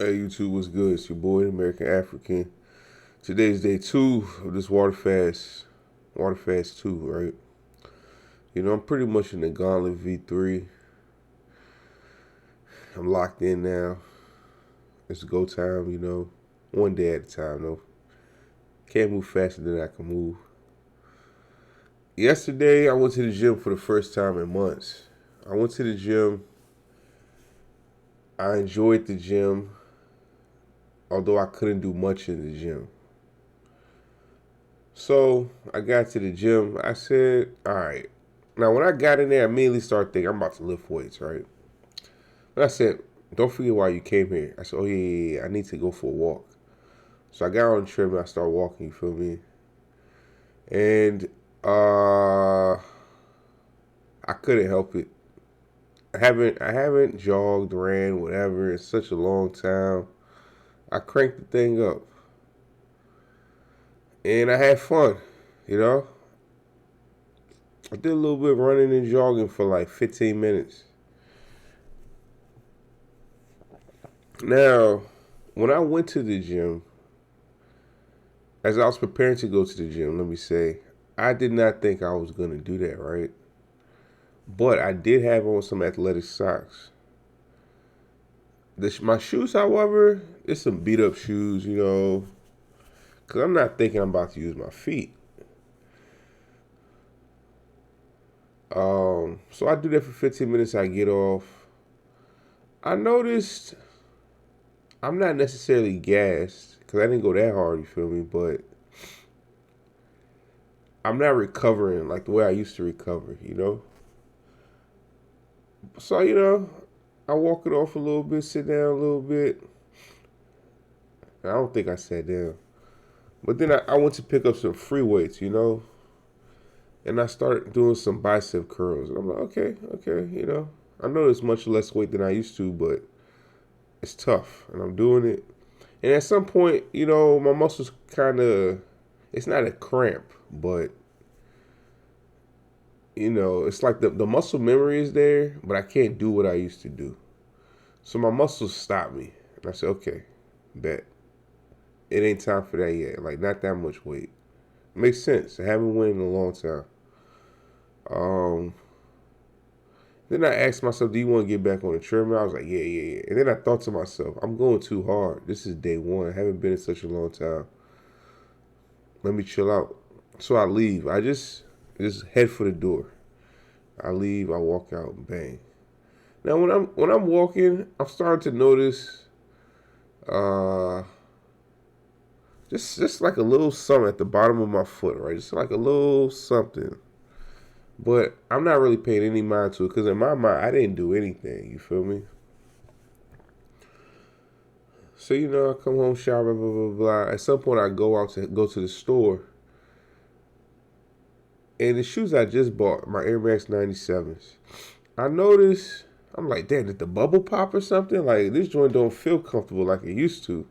Hey YouTube, what's good? It's your boy, American African. Today's day 2 of this water fast. Water fast 2, right? I'm pretty much in the gauntlet V3. I'm locked in now. It's go time. One day at a time, though. Can't move faster than I can move. Yesterday, I went to the gym for the first time in months. I went to the gym. I enjoyed the gym, although I couldn't do much in the gym. So I got to the gym. I said, all right. Now, when I got in there, I immediately started thinking, I'm about to lift weights, right? But I said, don't forget why you came here. I said, oh, yeah, I need to go for a walk. So I got on the treadmill. I started walking, you feel me? And I couldn't help it. I haven't jogged, ran, whatever in such a long time. I cranked the thing up. And I had fun, you know? I did a little bit of running and jogging for like 15 minutes. Now, when I went to the gym, as I was preparing to go to the gym, let me say, I did not think I was going to do that, right? But I did have on some athletic socks. My shoes, however, it's some beat up shoes, because I'm not thinking I'm about to use my feet. So I do that for 15 minutes. I get off. I noticed I'm not necessarily gassed because I didn't go that hard, you feel me? But I'm not recovering like the way I used to recover. So, I walk it off a little bit, sit down a little bit. I don't think I sat down. But then I went to pick up some free weights. And I started doing some bicep curls. And I'm like, okay. I know it's much less weight than I used to, but it's tough. And I'm doing it. And at some point, my muscles it's not a cramp, but, it's like the muscle memory is there, but I can't do what I used to do. So my muscles stop me. And I said, okay, bet. It ain't time for that yet. Like, not that much weight. Makes sense. I haven't went in a long time. Um, then I asked myself, do you want to get back on the treadmill? I was like, yeah. And then I thought to myself, I'm going too hard. This is day 1. I haven't been in such a long time. Let me chill out. So I leave. I just head for the door. I leave. I walk out. Bang. Now when I'm walking, I'm starting to notice uh just like a little something at the bottom of my foot, right? Just like a little something. But I'm not really paying any mind to it because in my mind I didn't do anything. You feel me? So I come home, shower, blah blah blah. At some point I go to the store, and the shoes I just bought, my Air Max 97s. I noticed I'm like, damn, did the bubble pop or something? Like this joint don't feel comfortable like it used to.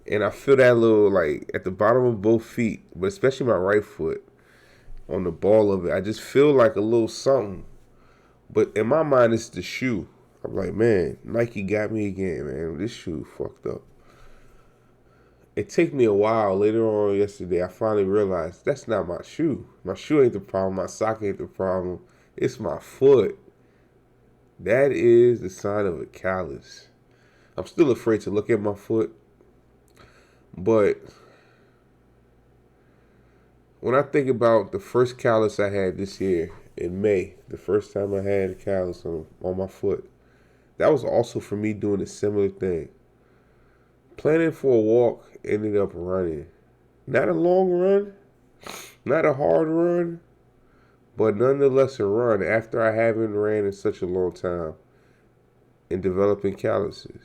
And I feel that little like at the bottom of both feet, but especially my right foot on the ball of it. I just feel like a little something. But in my mind, it's the shoe. I'm like, man, Nike got me again, man. This shoe fucked up. It took me a while. Later on yesterday, I finally realized that's not my shoe. My shoe ain't the problem. My sock ain't the problem. It's my foot. That is the sign of a callus. I'm still afraid to look at my foot. But when I think about the first callus I had this year in May, the first time I had a callus on my foot, that was also for me doing a similar thing. Planning for a walk, ended up running. Not a long run, not a hard run, but nonetheless a run after I haven't ran in such a long time and developing calluses.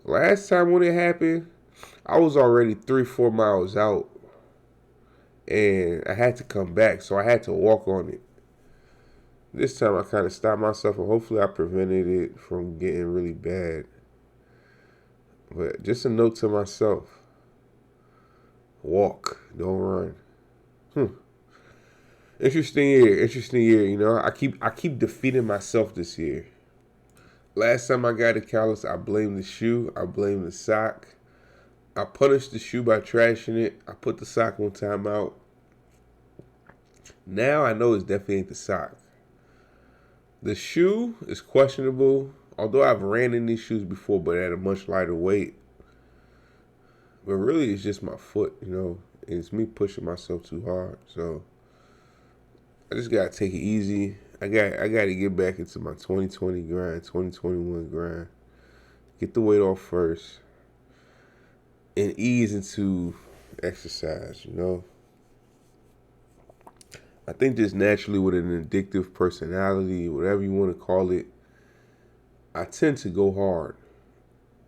Last time when it happened, I was already 3-4 miles out and I had to come back, so I had to walk on it. This time I kind of stopped myself and hopefully I prevented it from getting really bad. But just a note to myself: walk, don't run. Interesting year. I keep defeating myself this year. Last time I got a callus, I blamed the shoe. I blamed the sock. I punished the shoe by trashing it. I put the sock on timeout. Now I know it's definitely ain't the sock. The shoe is questionable, although I've ran in these shoes before, but at a much lighter weight. But really, it's just my foot, It's me pushing myself too hard. So I just gotta take it easy. I gotta get back into my 2020 grind, 2021 grind. Get the weight off first, and ease into exercise. I think just naturally with an addictive personality, whatever you want to call it, I tend to go hard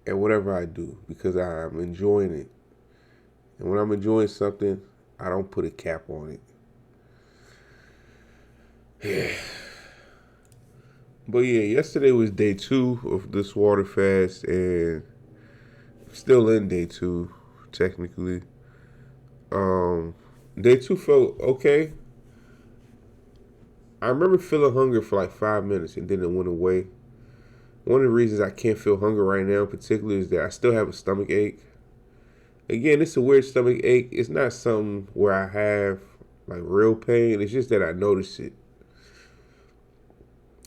at whatever I do because I'm enjoying it. And when I'm enjoying something, I don't put a cap on it. But yeah, yesterday was day 2 of this water fast, and I'm still in day 2, technically. Day 2 felt okay. I remember feeling hunger for like 5 minutes and then it went away. One of the reasons I can't feel hunger right now in particular is that I still have a stomach ache. Again, it's a weird stomach ache. It's not something where I have like real pain. It's just that I notice it.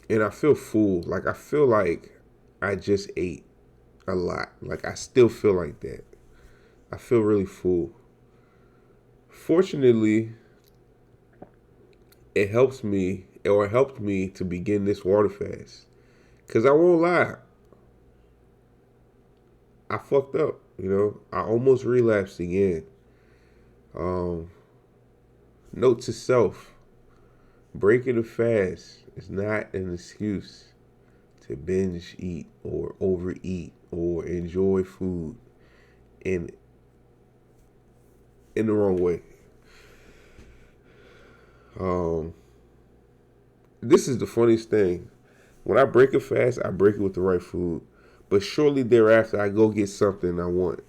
And I feel full. Like I feel like I just ate a lot. Like I still feel like that. I feel really full. Fortunately, it helped me to begin this water fast. Because I won't lie, I fucked up, I almost relapsed again. Note to self, breaking a fast is not an excuse to binge eat or overeat or enjoy food in the wrong way. This is the funniest thing. When I break a fast, I break it with the right food. But shortly thereafter, I go get something I want.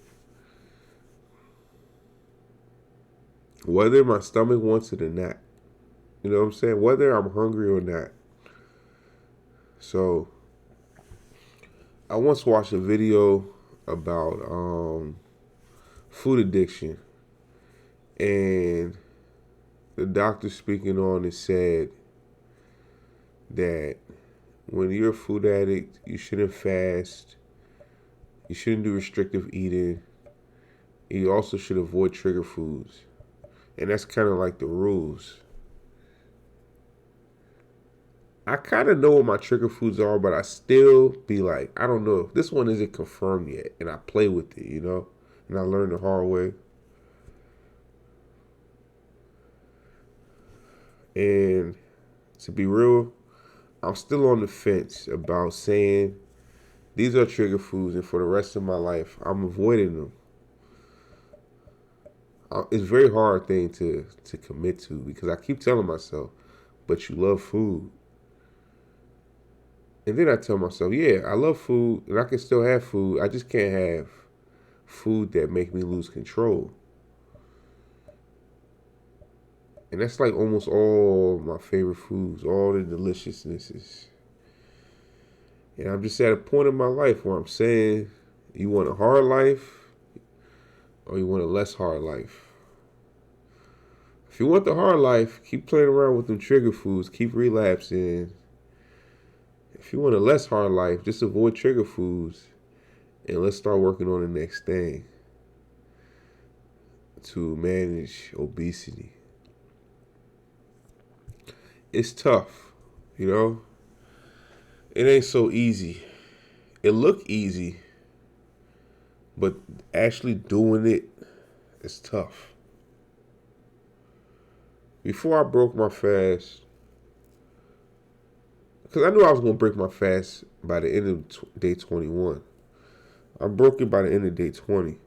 Whether my stomach wants it or not. You know what I'm saying? Whether I'm hungry or not. So, I once watched a video about food addiction. And the doctor speaking on it said that when you're a food addict, you shouldn't fast. You shouldn't do restrictive eating. You also should avoid trigger foods. And that's kind of like the rules. I kind of know what my trigger foods are, but I still be like, I don't know. This one isn't confirmed yet. And I play with it, And I learned the hard way. And to be real, I'm still on the fence about saying these are trigger foods, and for the rest of my life, I'm avoiding them. It's a very hard thing to commit to because I keep telling myself, but you love food. And then I tell myself, yeah, I love food, and I can still have food. I just can't have food that make me lose control. And that's like almost all my favorite foods, all the deliciousnesses. And I'm just at a point in my life where I'm saying, you want a hard life or you want a less hard life? If you want the hard life, keep playing around with them trigger foods, keep relapsing. If you want a less hard life, just avoid trigger foods and let's start working on the next thing to manage obesity. It's tough, It ain't so easy. It look easy, but actually doing it is tough. Before I broke my fast, because I knew I was going to break my fast by the end of day 21. I broke it by the end of day 20.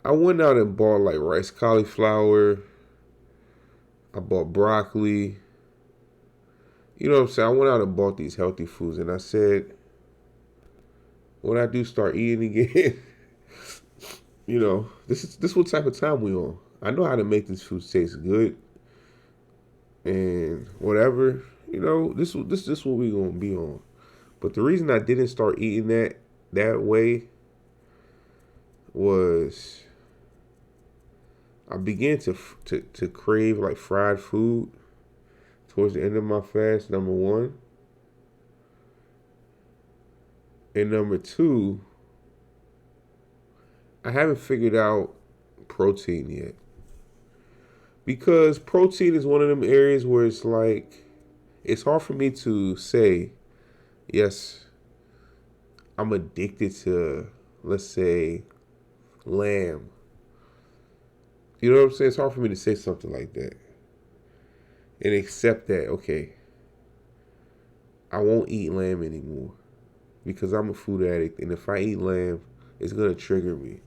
I went out and bought like rice cauliflower. I bought broccoli. You know what I'm saying? I went out and bought these healthy foods, and I said, when I do start eating again, this what type of time we on. I know how to make this food taste good, and whatever, this what we gonna be on. But the reason I didn't start eating that way was I began to crave like fried food towards the end of my fast, number one. And number two, I haven't figured out protein yet. Because protein is one of them areas where it's like, it's hard for me to say, yes, I'm addicted to, let's say, lamb. You know what I'm saying? It's hard for me to say something like that and accept that, okay, I won't eat lamb anymore because I'm a food addict. And if I eat lamb, it's going to trigger me.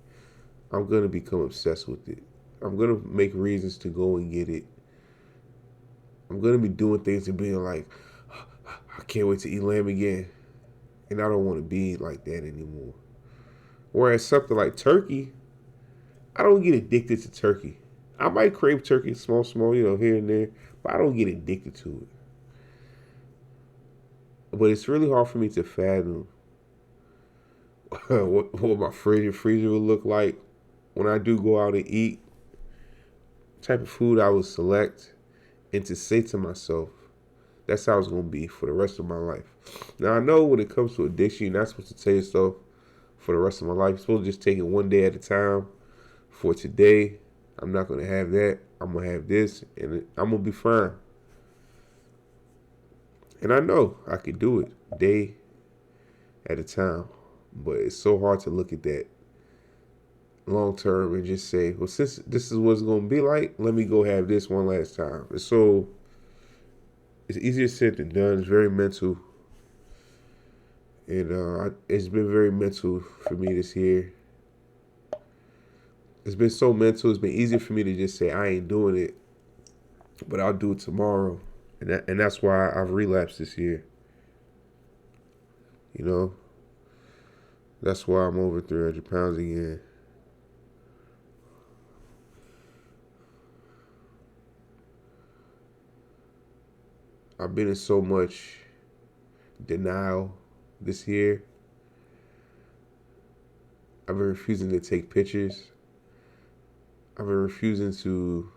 I'm going to become obsessed with it. I'm going to make reasons to go and get it. I'm going to be doing things and being like, I can't wait to eat lamb again. And I don't want to be like that anymore. Whereas something like turkey, I don't get addicted to turkey. I might crave turkey small, here and there, but I don't get addicted to it. But it's really hard for me to fathom what my fridge and freezer will look like when I do go out and eat, type of food I would select, and to say to myself, that's how it's going to be for the rest of my life. Now, I know when it comes to addiction, you're not supposed to tell yourself for the rest of my life. You're supposed to just take it one day at a time. For today, I'm not going to have that. I'm going to have this, and I'm going to be fine. And I know I can do it day at a time. But it's so hard to look at that long term and just say, well, since this is what it's going to be like, let me go have this one last time. It's easier said than done. It's very mental. And it's been very mental for me this year. It's been so mental. It's been easier for me to just say, I ain't doing it, but I'll do it tomorrow. And that's why I've relapsed this year. You know? That's why I'm over 300 pounds again. I've been in so much denial this year. I've been refusing to take pictures. I've been refusing to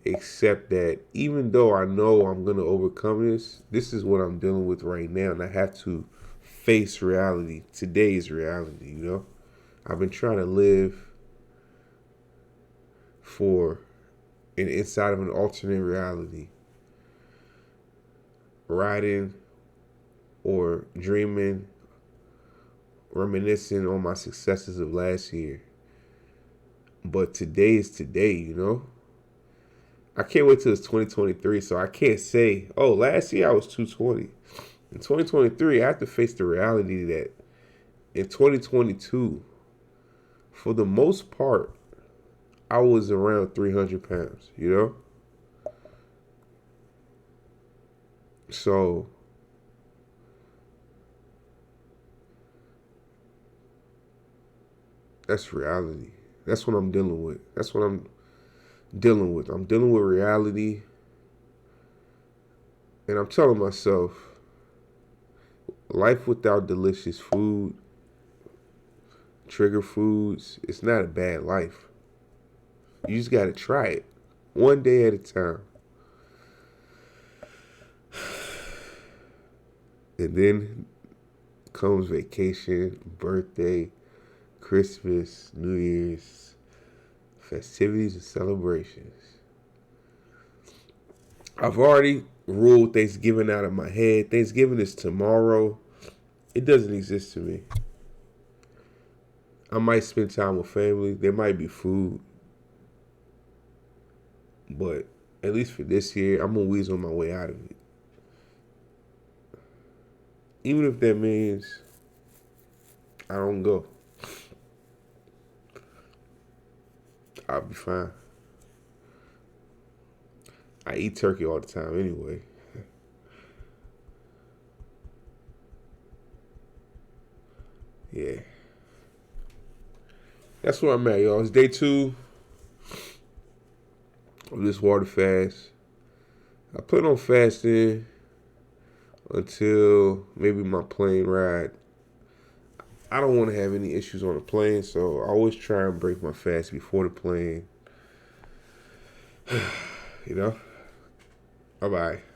accept that even though I know I'm going to overcome this is what I'm dealing with right now. And I have to face reality. Today's reality, you know? I've been trying to live for an inside of an alternate reality. Writing or dreaming, reminiscing on my successes of last year. But today is today, you know? I can't wait till it's 2023, so I can't say, oh, last year I was 220. In 2023, I have to face the reality that in 2022, for the most part, I was around 300 pounds, you know? So, that's reality. That's what I'm dealing with. That's what I'm dealing with. I'm dealing with reality. And I'm telling myself, life without delicious food, trigger foods, it's not a bad life. You just got to try it one day at a time. And then comes vacation, birthday, Christmas, New Year's, festivities and celebrations. I've already ruled Thanksgiving out of my head. Thanksgiving is tomorrow. It doesn't exist to me. I might spend time with family. There might be food. But at least for this year, I'm going to weasel my way out of it. Even if that means I don't go, I'll be fine. I eat turkey all the time anyway. Yeah. That's where I'm at, y'all. It's day 2 of this water fast. I put on fasting until maybe my plane ride. I don't want to have any issues on the plane, so I always try and break my fast before the plane. You know? Bye bye.